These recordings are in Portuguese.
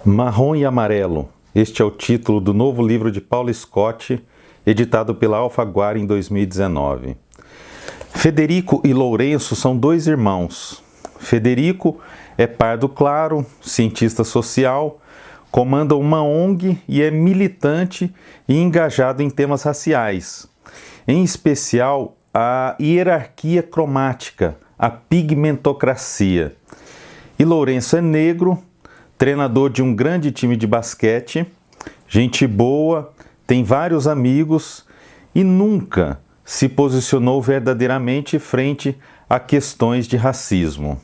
Marrom e Amarelo. Este é o título do novo livro de Paulo Scott, editado pela Alfaguara em 2019. Federico e Lourenço são dois irmãos. Federico é pardo claro, cientista social, comanda uma ONG e é militante e engajado em temas raciais, em especial a hierarquia cromática, a pigmentocracia. E Lourenço é negro, treinador de um grande time de basquete, gente boa, tem vários amigos e nunca se posicionou verdadeiramente frente a questões de racismo.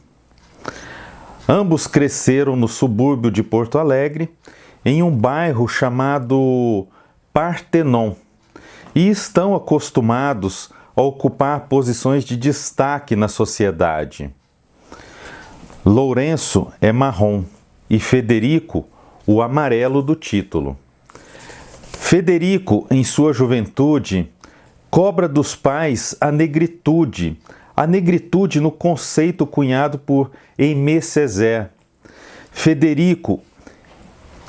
Ambos cresceram no subúrbio de Porto Alegre, em um bairro chamado Partenon, e estão acostumados a ocupar posições de destaque na sociedade. Lourenço é marrom e Federico o amarelo do título. Federico, em sua juventude, cobra dos pais a negritude no conceito cunhado por Aimé Césaire. Federico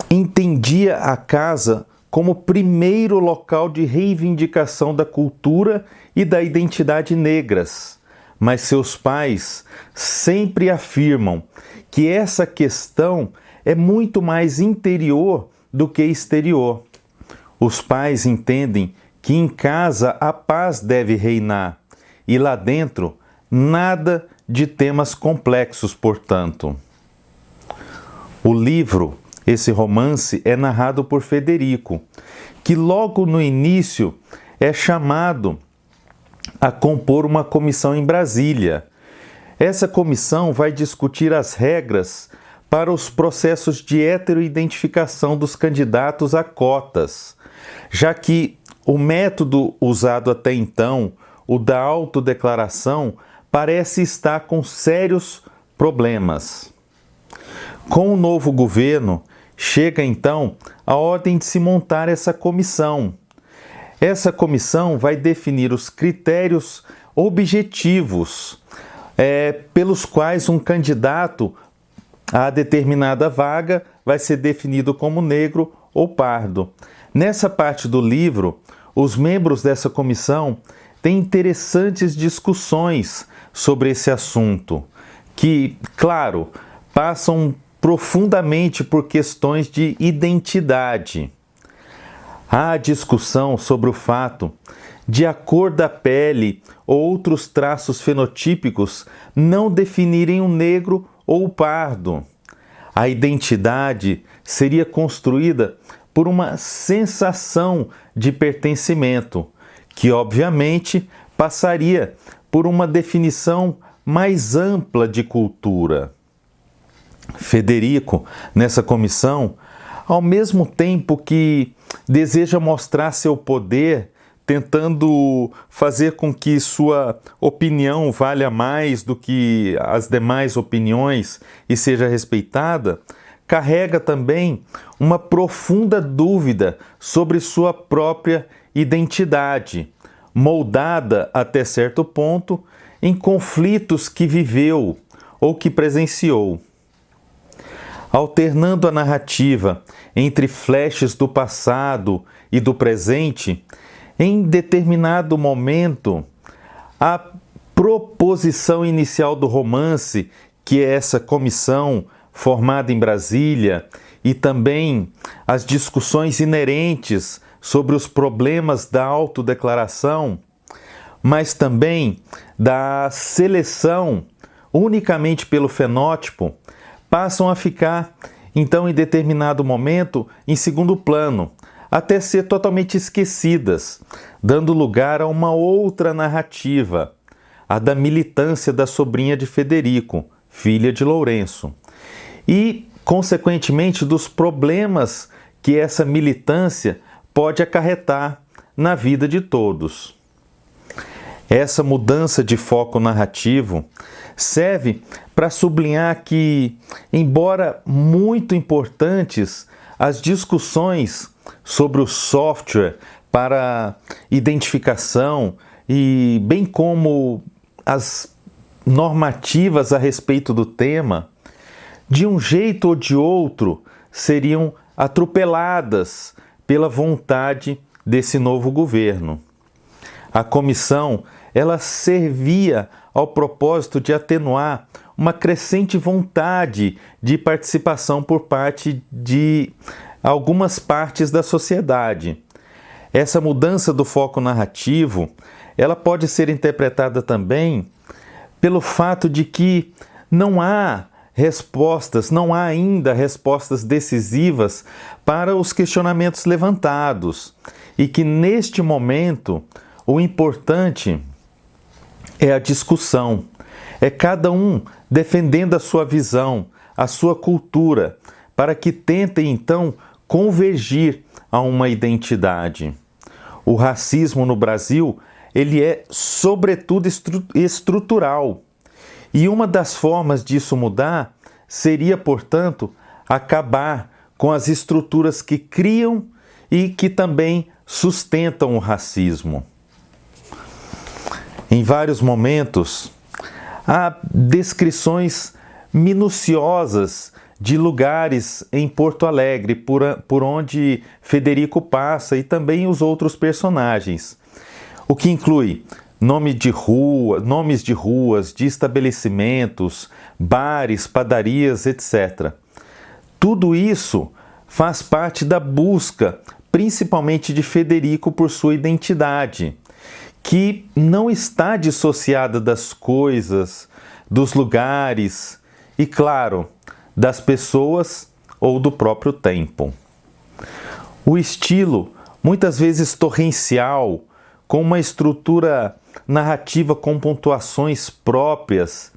entendia a casa como primeiro local de reivindicação da cultura e da identidade negras, mas seus pais sempre afirmam que essa questão é muito mais interior do que exterior. Os pais entendem que em casa a paz deve reinar e lá dentro nada de temas complexos, portanto. O livro, esse romance, é narrado por Federico, que logo no início é chamado a compor uma comissão em Brasília. Essa comissão vai discutir as regras para os processos de heteroidentificação dos candidatos a cotas, já que o método usado até então, o da autodeclaração, parece estar com sérios problemas. Com o novo governo, chega então a ordem de se montar essa comissão. Essa comissão vai definir os critérios objetivos pelos quais um candidato a determinada vaga vai ser definido como negro ou pardo. Nessa parte do livro, os membros dessa comissão têm interessantes discussões sobre esse assunto, que, claro, passam profundamente por questões de identidade. Há discussão sobre o fato de a cor da pele ou outros traços fenotípicos não definirem o negro ou o pardo. A identidade seria construída por uma sensação de pertencimento, que obviamente passaria por uma definição mais ampla de cultura. Federico, nessa comissão, ao mesmo tempo que deseja mostrar seu poder, tentando fazer com que sua opinião valha mais do que as demais opiniões e seja respeitada, carrega também uma profunda dúvida sobre sua própria identidade, moldada até certo ponto em conflitos que viveu ou que presenciou. Alternando a narrativa entre flashes do passado e do presente, em determinado momento, a proposição inicial do romance, que é essa comissão formada em Brasília, e também as discussões inerentes sobre os problemas da autodeclaração, mas também da seleção unicamente pelo fenótipo, passam a ficar, então, em determinado momento, em segundo plano, até ser totalmente esquecidas, dando lugar a uma outra narrativa, a da militância da sobrinha de Federico, filha de Lourenço, e, consequentemente, dos problemas que essa militância pode acarretar na vida de todos. Essa mudança de foco narrativo serve para sublinhar que, embora muito importantes, as discussões sobre o software para identificação e bem como as normativas a respeito do tema, de um jeito ou de outro, seriam atropeladas pela vontade desse novo governo. A comissão, ela servia ao propósito de atenuar uma crescente vontade de participação por parte de algumas partes da sociedade. Essa mudança do foco narrativo, ela pode ser interpretada também pelo fato de que não há ainda respostas decisivas para os questionamentos levantados e que neste momento o importante é a discussão, é cada um defendendo a sua visão, a sua cultura, para que tentem então convergir a uma identidade. O racismo no Brasil, ele é sobretudo estrutural. E uma das formas disso mudar seria, portanto, acabar com as estruturas que criam e que também sustentam o racismo. Em vários momentos, há descrições minuciosas de lugares em Porto Alegre, por onde Federico passa e também os outros personagens, o que inclui nomes de ruas, de estabelecimentos, bares, padarias, etc. Tudo isso faz parte da busca, principalmente de Federico, por sua identidade, que não está dissociada das coisas, dos lugares e, claro, das pessoas ou do próprio tempo. O estilo, muitas vezes torrencial, com uma estrutura narrativa com pontuações próprias,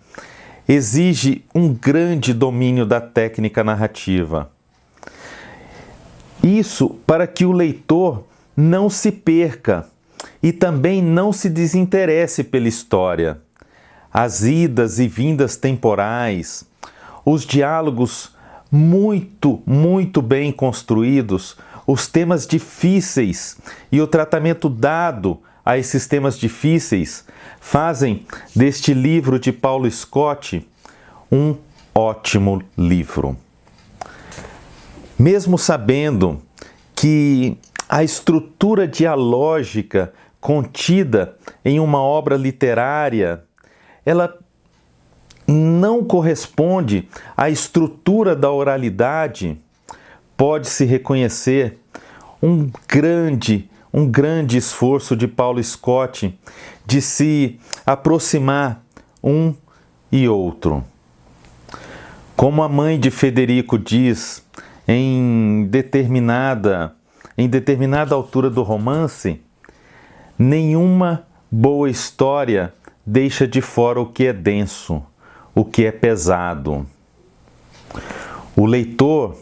exige um grande domínio da técnica narrativa. Isso para que o leitor não se perca e também não se desinteresse pela história. As idas e vindas temporais, os diálogos muito bem construídos, os temas difíceis e o tratamento dado a esses temas difíceis fazem deste livro de Paulo Scott um ótimo livro. Mesmo sabendo que a estrutura dialógica contida em uma obra literária, ela não corresponde à estrutura da oralidade, pode-se reconhecer um grande esforço de Paulo Scott de se aproximar um e outro. Como a mãe de Federico diz em determinada altura do romance, nenhuma boa história deixa de fora o que é denso, o que é pesado. O leitor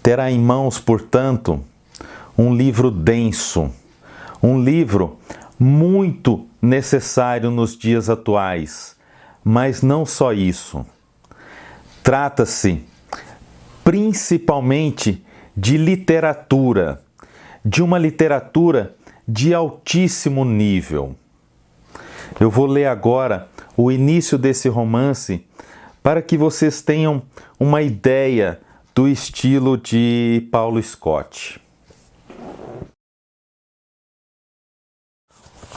terá em mãos, portanto, um livro denso, um livro muito necessário nos dias atuais, mas não só isso. Trata-se principalmente de literatura, de uma literatura de altíssimo nível. Eu vou ler agora o início desse romance para que vocês tenham uma ideia do estilo de Paulo Scott.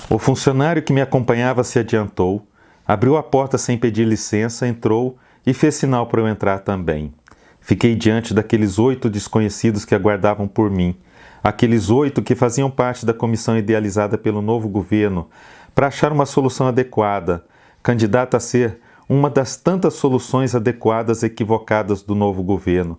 O funcionário que me acompanhava se adiantou, abriu a porta sem pedir licença, entrou e fez sinal para eu entrar também. Fiquei diante daqueles 8 desconhecidos que aguardavam por mim, aqueles 8 que faziam parte da comissão idealizada pelo novo governo para achar uma solução adequada, candidata a ser uma das tantas soluções adequadas equivocadas do novo governo,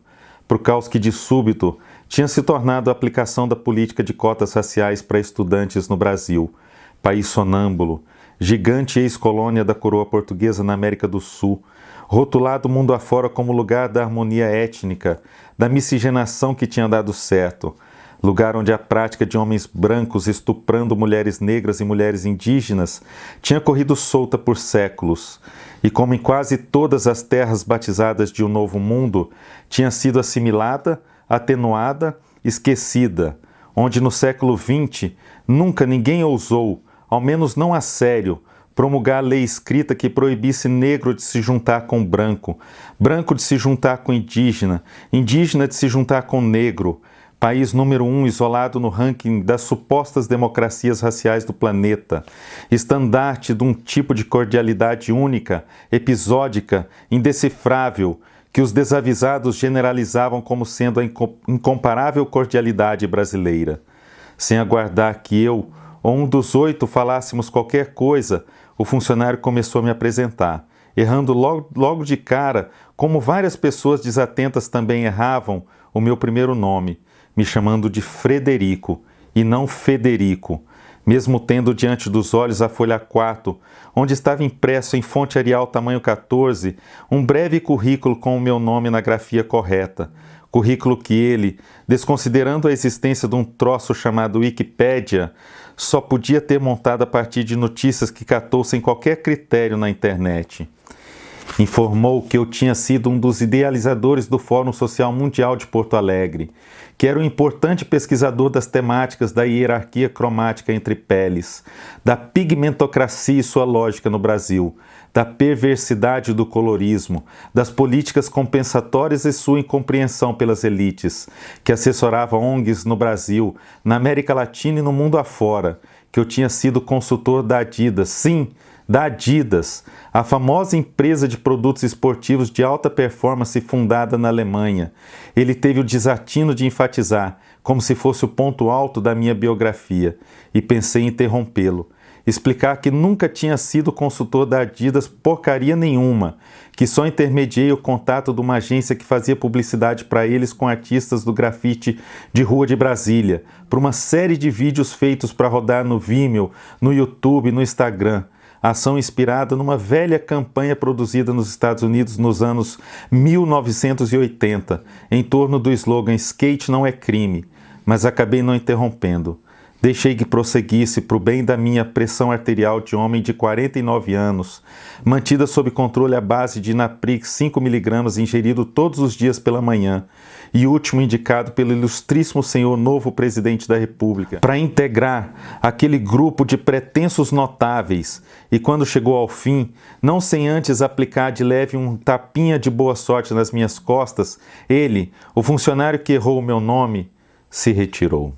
por causa que de súbito tinha se tornado a aplicação da política de cotas raciais para estudantes no Brasil, país sonâmbulo, gigante ex-colônia da coroa portuguesa na América do Sul, rotulado mundo afora como lugar da harmonia étnica, da miscigenação que tinha dado certo, lugar onde a prática de homens brancos estuprando mulheres negras e mulheres indígenas tinha corrido solta por séculos, e como em quase todas as terras batizadas de um novo mundo, tinha sido assimilada, atenuada, esquecida, onde no século XX nunca ninguém ousou, ao menos não a sério, promulgar lei escrita que proibisse negro de se juntar com branco, branco de se juntar com indígena, indígena de se juntar com negro, país número 1 isolado no ranking das supostas democracias raciais do planeta, estandarte de um tipo de cordialidade única, episódica, indecifrável, que os desavisados generalizavam como sendo a incomparável cordialidade brasileira. Sem aguardar que eu ou um dos 8 falássemos qualquer coisa, o funcionário começou a me apresentar, errando logo de cara, como várias pessoas desatentas também erravam, o meu primeiro nome, me chamando de Frederico e não Federico, mesmo tendo diante dos olhos a folha 4, onde estava impresso em fonte Arial tamanho 14, um breve currículo com o meu nome na grafia correta, currículo que ele, desconsiderando a existência de um troço chamado Wikipédia, só podia ter montado a partir de notícias que catou sem qualquer critério na internet. Informou que eu tinha sido um dos idealizadores do Fórum Social Mundial de Porto Alegre, que era um importante pesquisador das temáticas da hierarquia cromática entre peles, da pigmentocracia e sua lógica no Brasil, da perversidade do colorismo, das políticas compensatórias e sua incompreensão pelas elites, que assessorava ONGs no Brasil, na América Latina e no mundo afora, que eu tinha sido consultor da Adidas, sim, da Adidas, a famosa empresa de produtos esportivos de alta performance fundada na Alemanha. Ele teve o desatino de enfatizar, como se fosse o ponto alto da minha biografia, e pensei em interrompê-lo. Explicar que nunca tinha sido consultor da Adidas porcaria nenhuma, que só intermediei o contato de uma agência que fazia publicidade para eles com artistas do grafite de rua de Brasília, por uma série de vídeos feitos para rodar no Vimeo, no YouTube, no Instagram. Ação inspirada numa velha campanha produzida nos Estados Unidos nos anos 1980, em torno do slogan "Skate não é crime", mas acabei não interrompendo. Deixei que prosseguisse para o bem da minha pressão arterial de homem de 49 anos, mantida sob controle à base de Naprix 5 mg ingerido todos os dias pela manhã, e último indicado pelo ilustríssimo senhor novo presidente da República, para integrar aquele grupo de pretensos notáveis, e quando chegou ao fim, não sem antes aplicar de leve um tapinha de boa sorte nas minhas costas, ele, o funcionário que errou o meu nome, se retirou.